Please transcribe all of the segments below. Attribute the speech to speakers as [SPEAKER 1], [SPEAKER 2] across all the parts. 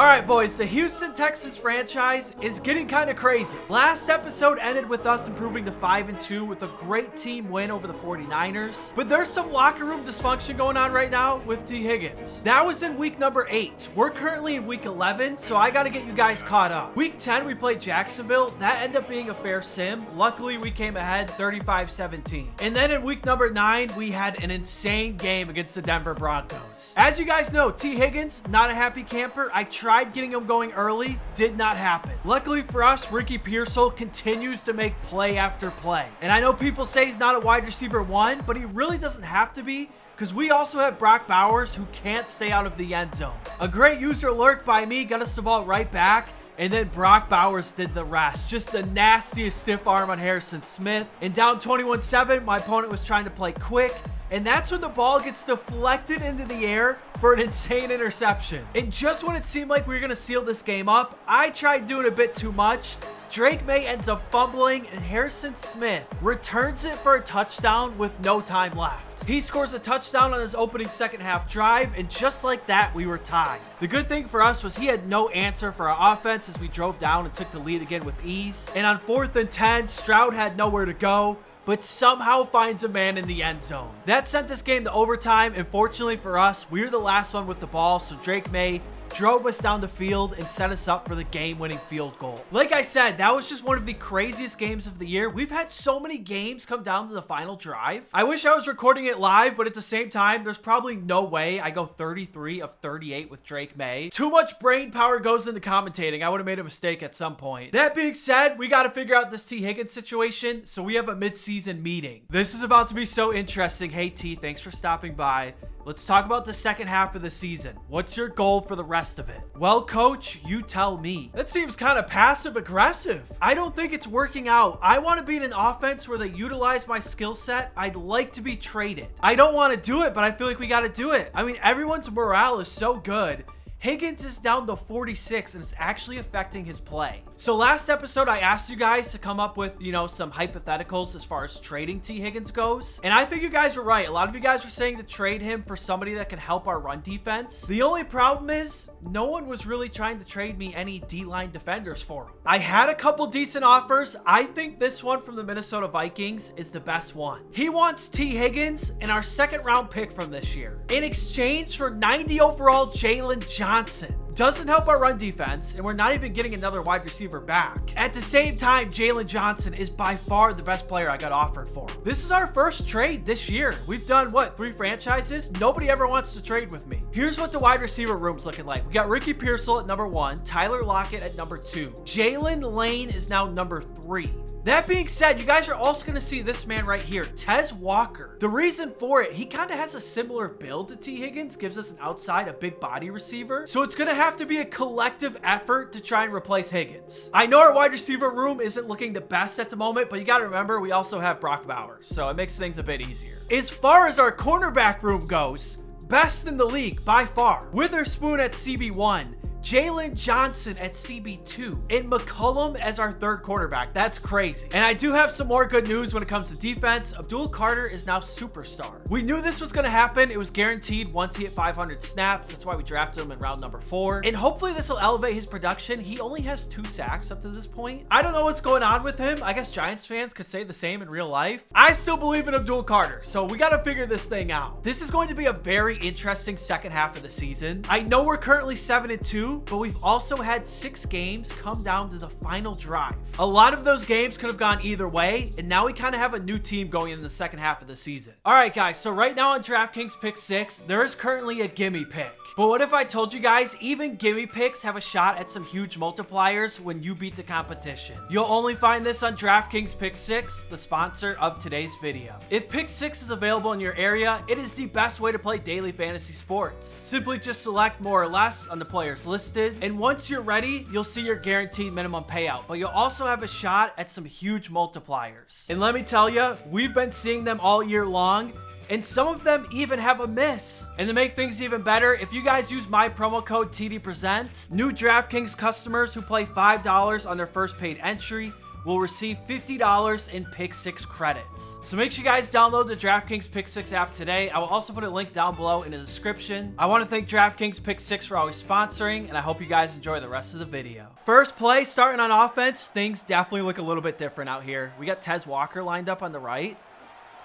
[SPEAKER 1] Alright boys, the Houston Texans franchise is getting kind of crazy. Last episode ended with us improving to 5-2 with a great team win over the 49ers. But there's some locker room dysfunction going on right now with T. Higgins. That was in week number 8. We're currently in week 11, so I gotta get you guys caught up. Week 10, we played Jacksonville. That ended up being a fair sim. Luckily, we came ahead 35-17. And then in week number 9, we had an insane game against the Denver Broncos. As you guys know, T. Higgins, not a happy camper. I tried getting him going early, did not happen. Luckily for us, Ricky Pearsall continues to make play after play. And I know people say he's not a wide receiver 1, but he really doesn't have to be, because we also have Brock Bowers who can't stay out of the end zone. A great user lurk by me got us the ball right back, and then Brock Bowers did the rest. Just the nastiest stiff arm on Harrison Smith. And down 21-7, my opponent was trying to play quick, and that's when the ball gets deflected into the air for an insane interception. And just when it seemed like we were going to seal this game up, I tried doing a bit too much. Drake May ends up fumbling, and Harrison Smith returns it for a touchdown with no time left. He scores a touchdown on his opening second half drive, and just like that, we were tied. The good thing for us was he had no answer for our offense as we drove down and took the lead again with ease. And on 4th and 10, Stroud had nowhere to go, but somehow finds a man in the end zone. That sent this game to overtime, and fortunately for us, we were the last one with the ball, so Drake May drove us down the field and set us up for the game-winning field goal. Like I said, that was just one of the craziest games of the year. We've had so many games come down to the final drive. I wish I was recording it live, but at the same time, there's probably no way I go 33 of 38 with Drake May. Too much brain power goes into commentating. I would have made a mistake at some point. That being said, we got to figure out this T. Higgins situation, so we have a mid-season meeting. This is about to be so interesting. Hey T, thanks for stopping by. Let's talk about the second half of the season. What's your goal for the rest of it? Well, coach, you tell me. That seems kind of passive aggressive. I don't think it's working out. I want to be in an offense where they utilize my skill set. I'd like to be traded. I don't want to do it, but I feel like we got to do it. I mean, everyone's morale is so good. Higgins is down to 46 and it's actually affecting his play. So last episode, I asked you guys to come up with, some hypotheticals as far as trading T. Higgins goes. And I think you guys were right. A lot of you guys were saying to trade him for somebody that can help our run defense. The only problem is no one was really trying to trade me any D-line defenders for him. I had a couple decent offers. I think this one from the Minnesota Vikings is the best one. He wants T. Higgins and our second round pick from this year in exchange for 90 overall Jalen Johnson. Doesn't help our run defense, and we're not even getting another wide receiver back. At the same time, Jalen Johnson is by far the best player I got offered for. This is our first trade this year. We've done, 3 franchises? Nobody ever wants to trade with me. Here's what the wide receiver room's looking like. We got Ricky Pearsall at number 1, Tyler Lockett at number 2. Jalen Lane is now number 3. That being said, you guys are also going to see this man right here, Tez Walker. The reason for it, he kind of has a similar build to T. Higgins, gives us an outside, a big body receiver. So it's going to have to be a collective effort to try and replace Higgins. I know our wide receiver room isn't looking the best at the moment, but you got to remember, we also have Brock Bowers, so it makes things a bit easier. As far as our cornerback room goes, best in the league by far. Witherspoon at CB1. Jalen Johnson at CB2 and McCollum as our third quarterback. That's crazy. And I do have some more good news when it comes to defense. Abdul Carter is now superstar. We knew this was going to happen. It was guaranteed once he hit 500 snaps. That's why we drafted him in round number 4. And hopefully this will elevate his production. He only has 2 sacks up to this point. I don't know what's going on with him. I guess Giants fans could say the same in real life. I still believe in Abdul Carter, so we got to figure this thing out. This is going to be a very interesting second half of the season. I know we're currently 7-2, but we've also had 6 games come down to the final drive. A lot of those games could have gone either way, and now we kind of have a new team going in the second half of the season. All right, guys, so right now on DraftKings Pick 6, there is currently a gimme pick. But what if I told you guys even gimme picks have a shot at some huge multipliers when you beat the competition? You'll only find this on DraftKings Pick 6, the sponsor of today's video. If Pick 6 is available in your area, it is the best way to play daily fantasy sports. Simply just select more or less on the players listed, and once you're ready, you'll see your guaranteed minimum payout, but you'll also have a shot at some huge multipliers. And let me tell you, we've been seeing them all year long, and some of them even have a miss. And to make things even better, if you guys use my promo code TDPresents, new DraftKings customers who play $5 on their first paid entry will receive $50 in Pick 6 credits. So make sure you guys download the DraftKings Pick 6 app today. I will also put a link down below in the description. I want to thank DraftKings Pick 6 for always sponsoring, and I hope you guys enjoy the rest of the video. First play, starting on offense, things definitely look a little bit different out here. We got Tez Walker lined up on the right.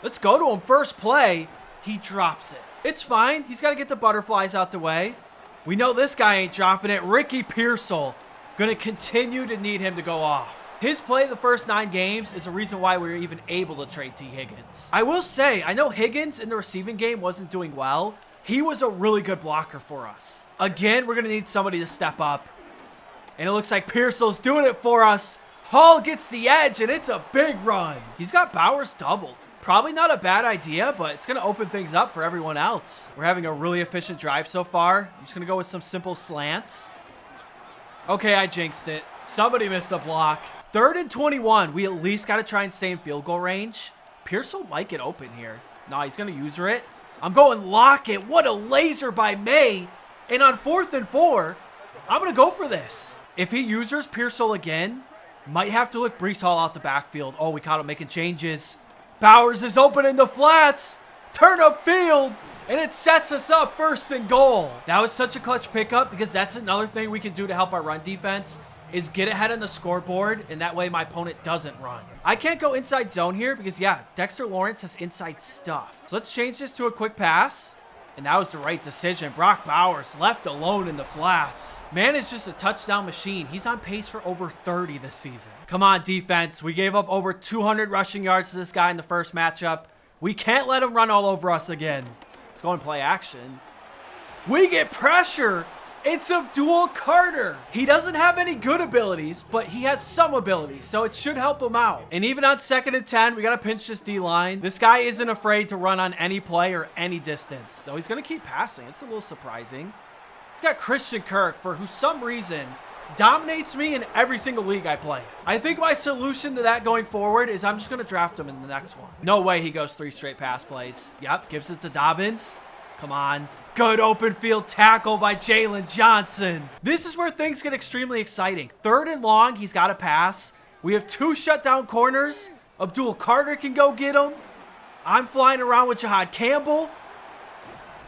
[SPEAKER 1] Let's go to him. First play, he drops it. It's fine. He's got to get the butterflies out the way. We know this guy ain't dropping it. Ricky Pearsall, going to continue to need him to go off. His play the first 9 games is the reason why we were even able to trade T. Higgins. I will say, I know Higgins in the receiving game wasn't doing well. He was a really good blocker for us. Again, we're going to need somebody to step up. And it looks like Pearsall's doing it for us. Hall gets the edge, and it's a big run. He's got Bowers doubled. Probably not a bad idea, but it's going to open things up for everyone else. We're having a really efficient drive so far. I'm just going to go with some simple slants. Okay, I jinxed it. Somebody missed a block. 3rd and 21. We at least got to try and stay in field goal range. Pearsall might get open here. No, he's going to user it. I'm going Lockett. What a laser by May. And on 4th and 4, I'm going to go for this. If he users Pearsall again, might have to look Breece Hall out the backfield. Oh, we caught him making changes. Bowers is open in the flats. Turn up field. And it sets us up 1st and goal. That was such a clutch pickup because that's another thing we can do to help our run defense is get ahead on the scoreboard, and that way my opponent doesn't run. I can't go inside zone here because, yeah, Dexter Lawrence has inside stuff. So let's change this to a quick pass. And that was the right decision. Brock Bowers left alone in the flats. Man is just a touchdown machine. He's on pace for over 30 this season. Come on, defense. We gave up over 200 rushing yards to this guy in the first matchup. We can't let him run all over us again. Let's go and play action. We get pressure. It's Abdul Carter. He doesn't have any good abilities, but he has some abilities, so it should help him out. And even on 2nd and 10, we got to pinch this D-line. This guy isn't afraid to run on any play or any distance, so he's going to keep passing. It's a little surprising. He's got Christian Kirk, for who some reason dominates me in every single league I play. I think my solution to that going forward is I'm just going to draft him in the next one. No way he goes 3 straight pass plays. Yep, gives it to Dobbins. Come on. Good open field tackle by Jalen Johnson. This is where things get extremely exciting. 3rd and long, he's got to pass. We have 2 shutdown corners. Abdul Carter can go get him. I'm flying around with Jahad Campbell.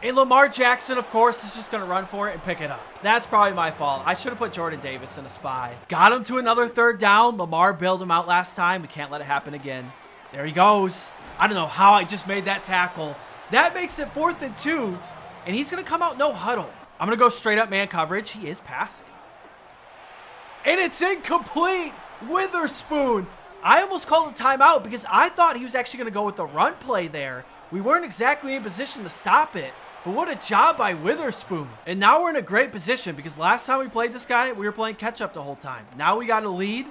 [SPEAKER 1] And Lamar Jackson, of course, is just going to run for it and pick it up. That's probably my fault. I should have put Jordan Davis in a spy. Got him to another 3rd down. Lamar bailed him out last time. We can't let it happen again. There he goes. I don't know how I just made that tackle. That makes it 4th and 2. And he's going to come out no huddle. I'm going to go straight up man coverage. He is passing. And it's incomplete. Witherspoon. I almost called a timeout because I thought he was actually going to go with the run play there. We weren't exactly in position to stop it. But what a job by Witherspoon. And now we're in a great position because last time we played this guy, we were playing catch up the whole time. Now we got a lead.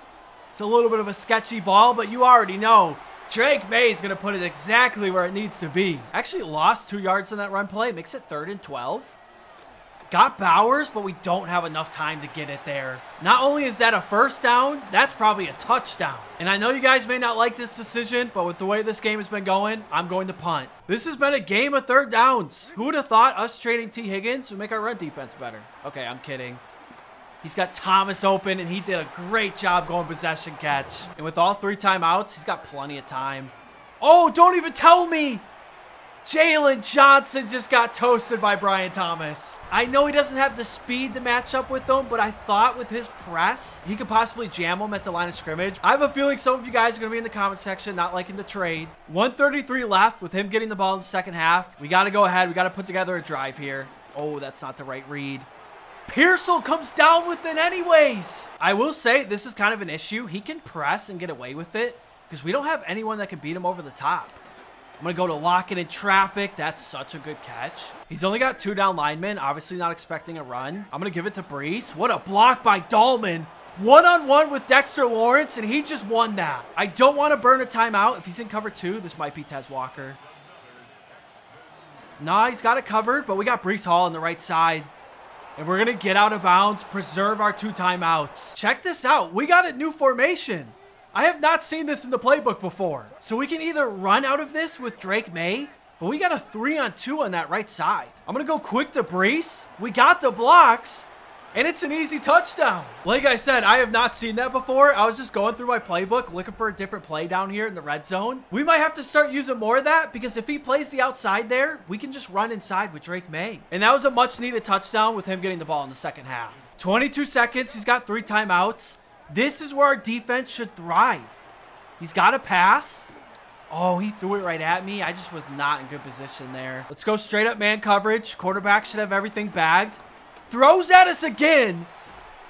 [SPEAKER 1] It's a little bit of a sketchy ball, but you already know. Drake May is going to put it exactly where it needs to be. Actually lost 2 yards in that run play. Makes it 3rd and 12. Got Bowers, but we don't have enough time to get it there. Not only is that a 1st down, that's probably a touchdown. And I know you guys may not like this decision, but with the way this game has been going, I'm going to punt. This has been a game of 3rd downs. Who would have thought us trading T. Higgins would make our run defense better? Okay, I'm kidding. He's got Thomas open, and he did a great job going possession catch. And with all 3 timeouts, he's got plenty of time. Oh, don't even tell me. Jalen Johnson just got toasted by Brian Thomas. I know he doesn't have the speed to match up with them, but I thought with his press, he could possibly jam him at the line of scrimmage. I have a feeling some of you guys are going to be in the comment section not liking the trade. 1:33 left with him getting the ball in the second half. We got to go ahead. We got to put together a drive here. Oh, that's not the right read. Pearsall comes down with it anyways. I will say this is kind of an issue. He can press and get away with it because we don't have anyone that can beat him over the top. I'm going to go to Lockett in traffic. That's such a good catch. He's only got 2 down linemen. Obviously not expecting a run. I'm going to give it to Breece. What a block by Dahlman. One-on-one with Dexter Lawrence, and he just won that. I don't want to burn a timeout. If he's in cover 2, this might be Tez Walker. Nah, he's got it covered, but we got Breece Hall on the right side. And we're going to get out of bounds, preserve our 2 timeouts. Check this out. We got a new formation. I have not seen this in the playbook before. So we can either run out of this with Drake May, but we got a 3-on-2 on that right side. I'm going to go quick to Breece. We got the blocks. And it's an easy touchdown. Like I said, I have not seen that before. I was just going through my playbook looking for a different play down here in the red zone. We might have to start using more of that because if he plays the outside there, we can just run inside with Drake May. And that was a much needed touchdown with him getting the ball in the second half. 22 seconds. He's got 3 timeouts. This is where our defense should thrive. He's got a pass. Oh, he threw it right at me. I just was not in good position there. Let's go straight up man coverage. Quarterback should have everything bagged. Throws at us again.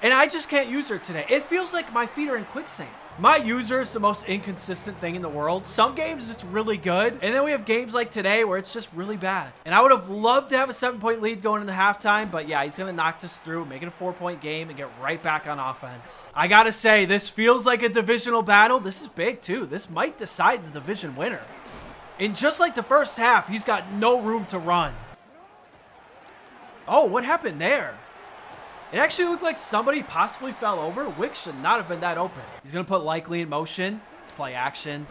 [SPEAKER 1] And I just can't use her today. It feels like my feet are in quicksand. My user is the most inconsistent thing in the world. Some games it's really good. And then we have games like today where it's just really bad. And I would have loved to have a 7-point lead going into halftime. But yeah, he's going to knock this through, make it a 4-point game, and get right back on offense. I got to say, this feels like a divisional battle. This is big too. This might decide the division winner. And just like the first half, he's got no room to run. Oh, what happened there? It actually looked like somebody possibly fell over. Wick should not have been that open. He's going to put Likely in motion. Let's play action.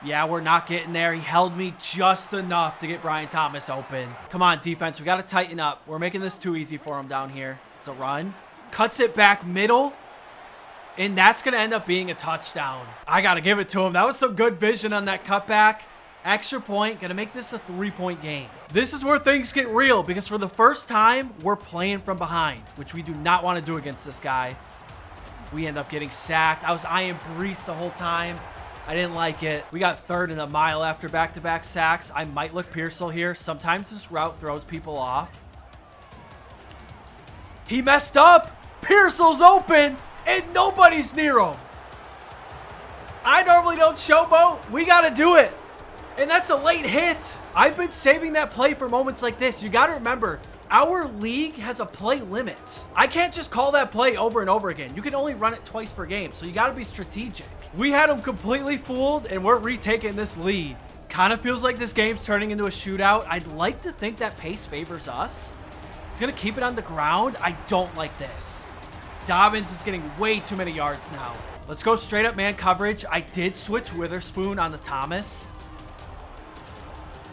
[SPEAKER 1] Yeah, we're not getting there. He held me just enough to get Brian Thomas open. Come on, defense. We got to tighten up. We're making this too easy for him down here. It's a run. Cuts it back middle. And that's going to end up being a touchdown. I got to give it to him. That was some good vision on that cutback. Extra point, gonna make this a 3-point game. This is where things get real because for the first time, we're playing from behind, which we do not want to do against this guy. We end up getting sacked. I was eyeing Brees the whole time. I didn't like it. We got 3rd and a mile after back-to-back sacks. I might look Pearsall here. Sometimes this route throws people off. He messed up. Pearsall's open and nobody's near him. I normally don't showboat. We got to do it. And that's a late hit. I've been saving that play for moments like this. You got to remember, our league has a play limit. I can't just call that play over and over again. You can only run it twice per game, so you got to be strategic. We had them completely fooled, and we're retaking this lead. Kind of feels like this game's turning into a shootout. I'd like to think that pace favors us. He's going to keep it on the ground. I don't like this. Dobbins is getting way too many yards now. Let's go straight up man coverage. I did switch Witherspoon on the Thomas.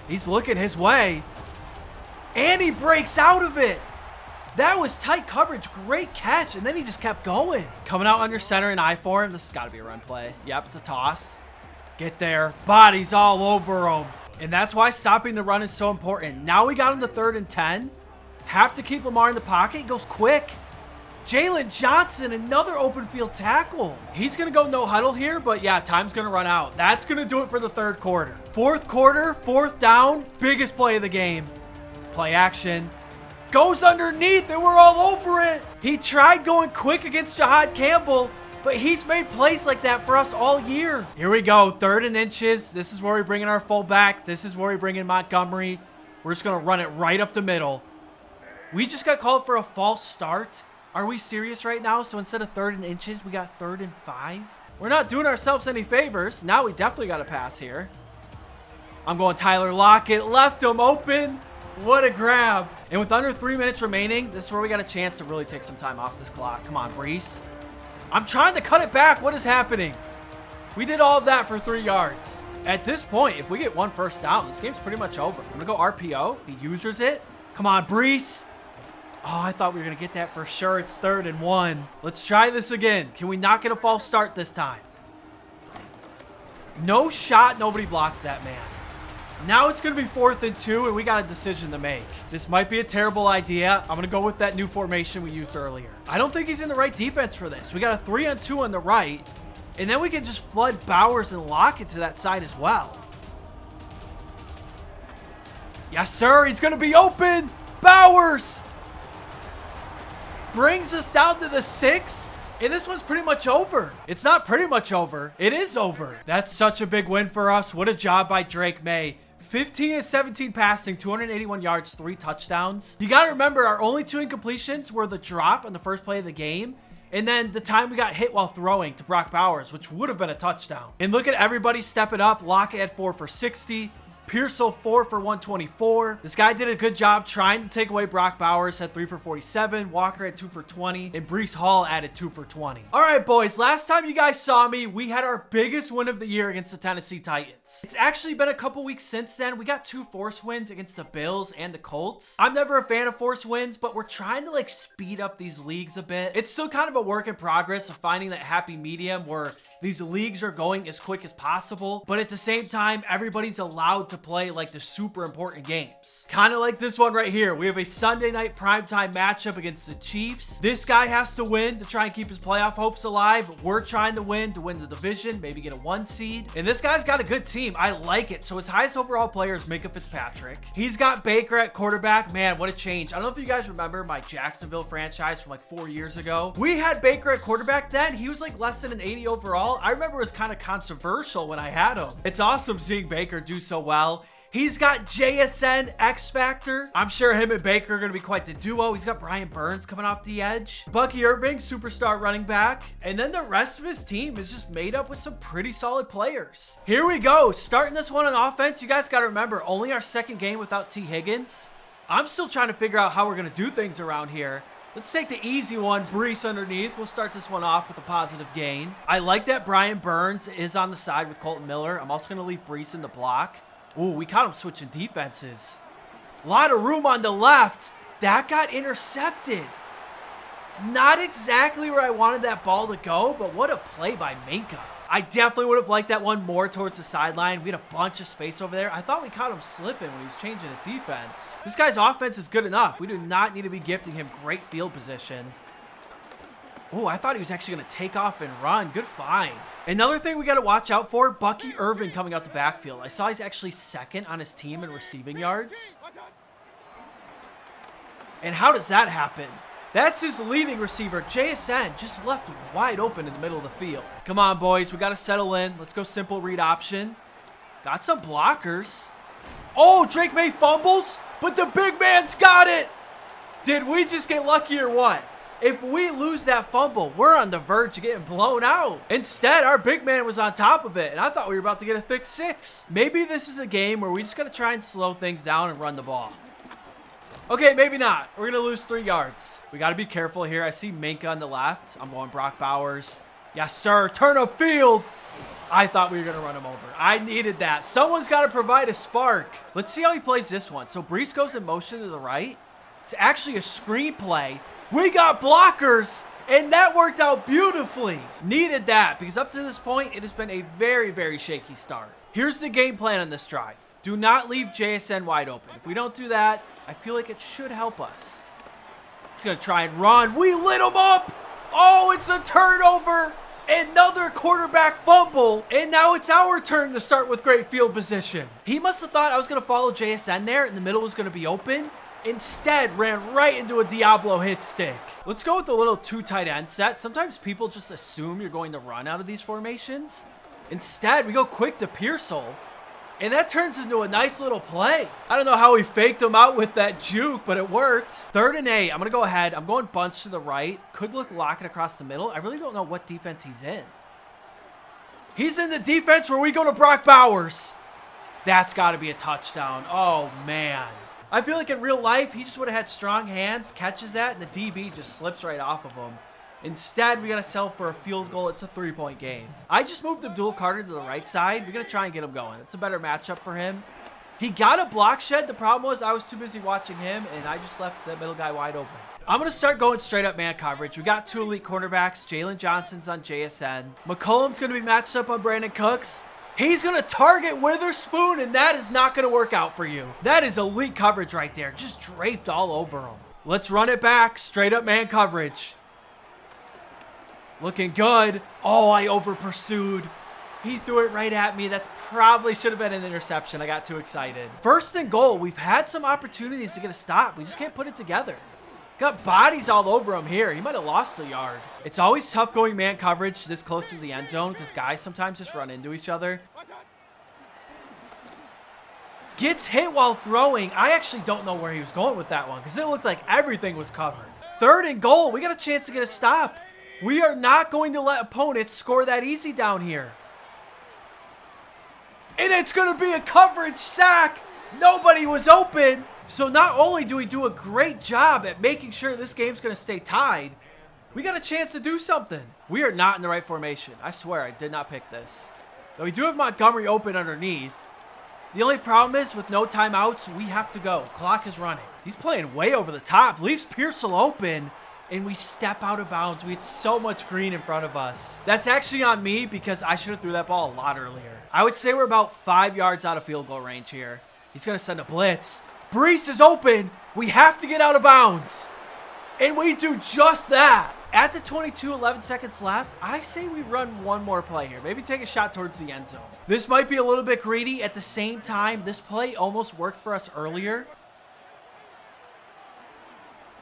[SPEAKER 1] He's looking his way. And he breaks out of it. That was tight coverage. Great catch. And then he just kept going. Coming out under center and I for him. This has got to be a run play. Yep, it's a toss. Get there. Bodies all over him. And that's why stopping the run is so important. Now we got him to 3rd and 10. Have to keep Lamar in the pocket. He goes quick. Jalen Johnson, another open field tackle. He's going to go no huddle here, but yeah, time's going to run out. That's going to do it for the 3rd quarter. 4th quarter, 4th down, biggest play of the game. Play action. Goes underneath and we're all over it. He tried going quick against Jahad Campbell, but he's made plays like that for us all year. Here we go, 3rd and inches. This is where we bring in our fullback. This is where we bring in Montgomery. We're just going to run it right up the middle. We just got called for a false start. Are we serious right now? So instead of 3rd and inches, we got 3rd and 5. We're not doing ourselves any favors. Now we definitely got to pass here. I'm going Tyler Lockett. Left him open. What a grab. And with under 3 minutes remaining, this is where we got a chance to really take some time off this clock. Come on, Brees. I'm trying to cut it back. What is happening? We did all of that for 3 yards. At this point, if we get 1 first down, this game's pretty much over. I'm going to go RPO. He users it. Come on, Brees. Oh, I thought we were going to get that for sure. It's 3rd and 1. Let's try this again. Can we not get a false start this time? No shot. Nobody blocks that man. Now it's going to be 4th and 2, and we got a decision to make. This might be a terrible idea. I'm going to go with that new formation we used earlier. I don't think he's in the right defense for this. We got a 3-on-2 on the right, and then we can just flood Bowers and Lockett to that side as well. Yes, sir. He's going to be open. Bowers brings us down to the 6, and this one's pretty much over. It's not pretty much over. It is over. That's such a big win for us. What a job by Drake May. 15 of 17 passing, 281 yards, 3 touchdowns. You got to remember, our only 2 incompletions were the drop on the first play of the game, and then the time we got hit while throwing to Brock Bowers, which would have been a touchdown. And look at everybody stepping up. Lockett had 4 for 60. Pearsall 4 for 124. This guy did a good job trying to take away Brock Bowers, had 3 for 47. Walker had 2 for 20. And Breece Hall added 2 for 20. All right, boys. Last time you guys saw me, we had our biggest win of the year against the Tennessee Titans. It's actually been a couple weeks since then. We got 2 force wins against the Bills and the Colts. I'm never a fan of force wins, but we're trying to like speed up these leagues a bit. It's still kind of a work in progress of finding that happy medium where these leagues are going as quick as possible, but at the same time, everybody's allowed to play like the super important games. Kind of like this one right here. We have a Sunday night primetime matchup against the Chiefs. This guy has to win to try and keep his playoff hopes alive. We're trying to win the division, maybe get a 1 seed. And this guy's got a good team. I like it. So his highest overall player is Minkah Fitzpatrick. He's got Baker at quarterback. Man, what a change. I don't know if you guys remember my Jacksonville franchise from like 4 years ago. We had Baker at quarterback then. He was like less than an 80 overall. I remember it was kind of controversial when I had him. It's awesome seeing Baker do so well. He's got JSN X Factor. I'm sure him and Baker are going to be quite the duo. He's got Brian Burns coming off the edge. Bucky Irving, superstar running back. And then the rest of his team is just made up with some pretty solid players. Here we go. Starting this one on offense. You guys got to remember, only our second game without T. Higgins. I'm still trying to figure out how we're going to do things around here. Let's take the easy one, Breece underneath. We'll start this one off with a positive gain. I like that Brian Burns is on the side with Colton Miller. I'm also going to leave Breece in the block. Ooh, we caught him switching defenses. A lot of room on the left. That got intercepted. Not exactly where I wanted that ball to go, but what a play by Minkah. I definitely would have liked that one more towards the sideline. We had a bunch of space over there. I thought we caught him slipping when he was changing his defense. This guy's offense is good enough. We do not need to be gifting him great field position. Oh, I thought he was actually going to take off and run. Good find. Another thing we got to watch out for, Bucky Irving coming out the backfield. I saw he's actually second on his team in receiving yards. And how does that happen? That's his leading receiver, JSN, just left wide open in the middle of the field. Come on, boys. We got to settle in. Let's go simple read option. Got some blockers. Oh, Drake May fumbles, but the big man's got it. Did we just get lucky or what? If we lose that fumble, we're on the verge of getting blown out. Instead, our big man was on top of it, and I thought we were about to get a thick 6. Maybe this is a game where we just got to try and slow things down and run the ball. Okay, maybe not. We're going to lose 3 yards. We got to be careful here. I see Minkah on the left. I'm going Brock Bowers. Yes, sir. Turn up field. I thought we were going to run him over. I needed that. Someone's got to provide a spark. Let's see how he plays this one. So Breece goes in motion to the right. It's actually a screen play. We got blockers, and that worked out beautifully. Needed that because up to this point, it has been a very, very shaky start. Here's the game plan on this drive. Do not leave JSN wide open. If we don't do that, I feel like it should help us. He's going to try and run. We lit him up. Oh, it's a turnover. Another quarterback fumble. And now it's our turn to start with great field position. He must have thought I was going to follow JSN there and the middle was going to be open. Instead, ran right into a Diablo hit stick. Let's go with a little 2 tight end set. Sometimes people just assume you're going to run out of these formations. Instead, we go quick to Pearsall. And that turns into a nice little play. I don't know how he faked him out with that juke, but it worked. 3rd and 8. I'm going to go ahead. I'm going bunch to the right. Could look Lockett across the middle. I really don't know what defense he's in. He's in the defense where we go to Brock Bowers. That's got to be a touchdown. Oh, man. I feel like in real life, he just would have had strong hands, catches that, and the DB just slips right off of him. Instead, we got to settle for a field goal. It's a 3-point game. I just moved Abdul Carter to the right side. We're going to try and get him going. It's a better matchup for him. He got a block shed. The problem was I was too busy watching him, and I just left the middle guy wide open. I'm going to start going straight up man coverage. We got 2 elite cornerbacks. Jalen Johnson's on JSN. McCollum's going to be matched up on Brandon Cooks. He's going to target Witherspoon, and that is not going to work out for you. That is elite coverage right there. Just draped all over him. Let's run it back. Straight up man coverage. Looking good. Oh, I over-pursued. He threw it right at me. That probably should have been an interception. I got too excited. 1st and goal. We've had some opportunities to get a stop. We just can't put it together. Got bodies all over him here. He might have lost a yard. It's always tough going man coverage this close to the end zone because guys sometimes just run into each other. Gets hit while throwing. I actually don't know where he was going with that one because it looked like everything was covered. 3rd and goal. We got a chance to get a stop. We are not going to let opponents score that easy down here. And it's going to be a coverage sack. Nobody was open. So not only do we do a great job at making sure this game's going to stay tied, we got a chance to do something. We are not in the right formation. I swear I did not pick this. Though we do have Montgomery open underneath. The only problem is with no timeouts, we have to go. Clock is running. He's playing way over the top. Leaves Pearsall open. And we step out of bounds. We had so much green in front of us. That's actually on me because I should have threw that ball a lot earlier. I would say we're about 5 yards out of field goal range here. He's going to send a blitz. Brees is open. We have to get out of bounds. And we do just that. At the 22, 11 seconds left, I say we run one more play here. Maybe take a shot towards the end zone. This might be a little bit greedy. At the same time, this play almost worked for us earlier.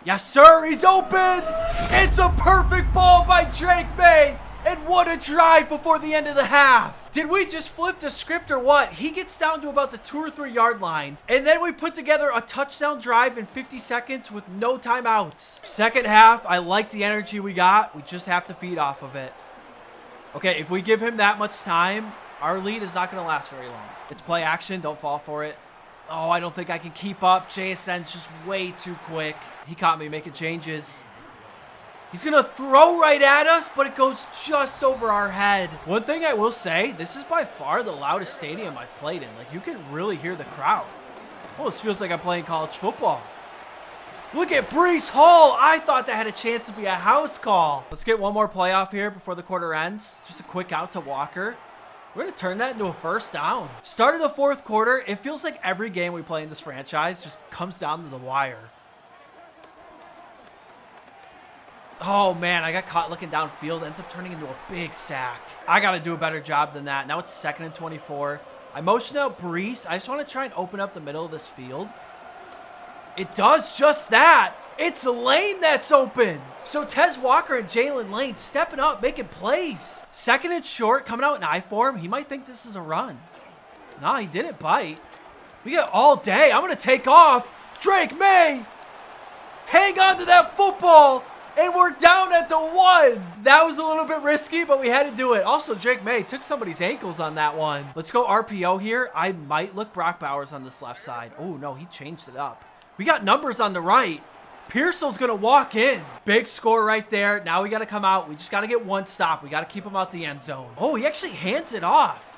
[SPEAKER 1] Yes, sir. He's open. It's a perfect ball by Drake May. And what a drive before the end of the half. Did we just flip the script or what? He gets down to about the 2 or 3 yard line. And then we put together a touchdown drive in 50 seconds with no timeouts. Second half, I like the energy we got. We just have to feed off of it. Okay, if we give him that much time, our lead is not going to last very long. It's play action. Don't fall for it. Oh, I don't think I can keep up. JSN's just way too quick. He caught me making changes. He's going to throw right at us, but it goes just over our head. One thing I will say, this is by far the loudest stadium I've played in. Like, you can really hear the crowd. Almost feels like I'm playing college football. Look at Brees Hall. I thought that had a chance to be a house call. Let's get one more playoff here before the quarter ends. Just a quick out to Walker. We're going to turn that into a first down. Start of the fourth quarter. It feels like every game we play in this franchise just comes down to the wire. Oh, man, I got caught looking downfield. Ends up turning into a big sack. I got to do a better job than that. Now it's 2nd and 24. I motioned out Brees. I just want to try and open up the middle of this field. It does just that. It's Lane that's open. So Tez Walker and Jalen Lane stepping up, making plays. 2nd and short, coming out in I form. He might think this is a run. Nah, he didn't bite. We got all day. I'm going to take off. Drake May. Hang on to that football. And we're down at the 1. That was a little bit risky, but we had to do it. Also, Drake May took somebody's ankles on that one. Let's go RPO here. I might look Brock Bowers on this left side. Oh, no, he changed it up. We got numbers on the right. Pearsall's going to walk in. Big score right there. Now we got to come out. We just got to get one stop. We got to keep him out the end zone. Oh, he actually hands it off.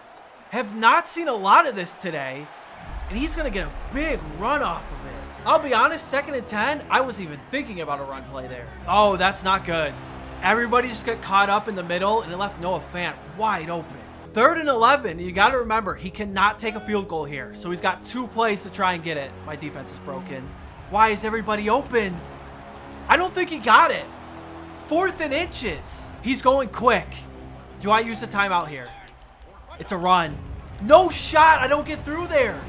[SPEAKER 1] Have not seen a lot of this today. And he's going to get a big run off of it. I'll be honest, 2nd and 10, I wasn't even thinking about a run play there. Oh, that's not good. Everybody just got caught up in the middle, and it left Noah Fant wide open. 3rd and 11, you got to remember, he cannot take a field goal here. So he's got 2 plays to try and get it. My defense is broken. Why is everybody open? I don't think he got it. 4th and inches. He's going quick. Do I use a timeout here? It's a run. No shot. I don't get through there.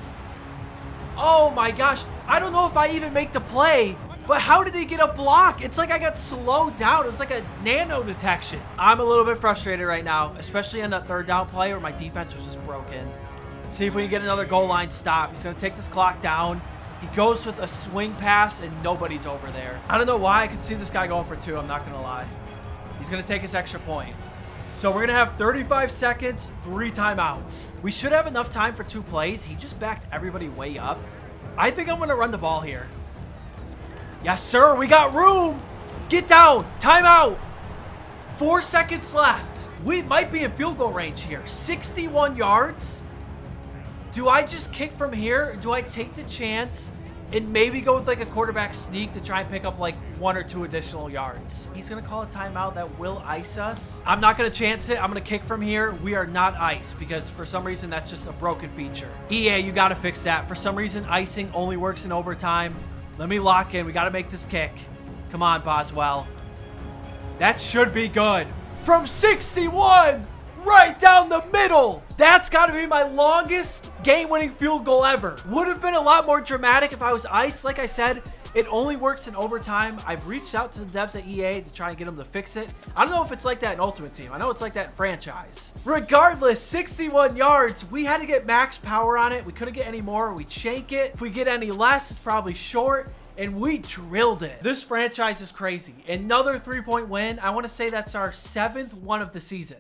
[SPEAKER 1] Oh my gosh. I don't know if I even make the play, but how did he get a block? It's like I got slowed down. It was like a nano detection. I'm a little bit frustrated right now, especially on that 3rd down play where my defense was just broken. Let's see if we can get another goal line stop. He's going to take this clock down. He goes with a swing pass, and nobody's over there. I don't know why I could see this guy going for 2. I'm not going to lie. He's going to take his extra point. So we're going to have 35 seconds, 3 timeouts. We should have enough time for 2 plays. He just backed everybody way up. I think I'm going to run the ball here. Yes, sir. We got room. Get down. Timeout. 4 seconds left. We might be in field goal range here. 61 yards. Do I just kick from here? Or do I take the chance and maybe go with like a quarterback sneak to try and pick up like 1 or 2 additional yards? He's going to call a timeout that will ice us. I'm not going to chance it. I'm going to kick from here. We are not iced because for some reason that's just a broken feature. EA, you got to fix that. For some reason, icing only works in overtime. Let me lock in. We got to make this kick. Come on, Boswell. That should be good. From 61, right down the middle. That's got to be my longest game-winning field goal ever. Would have been a lot more dramatic if I was iced. Like I said, it only works in overtime. I've reached out to the devs at EA to try and get them to fix it. I don't know if it's like that in Ultimate Team. I know it's like that in franchise. Regardless, 61 yards. We had to get max power on it. We couldn't get any more. We shank it. If we get any less, it's probably short. And we drilled it. This franchise is crazy. Another 3-point win. I want to say that's our 7th one of the season.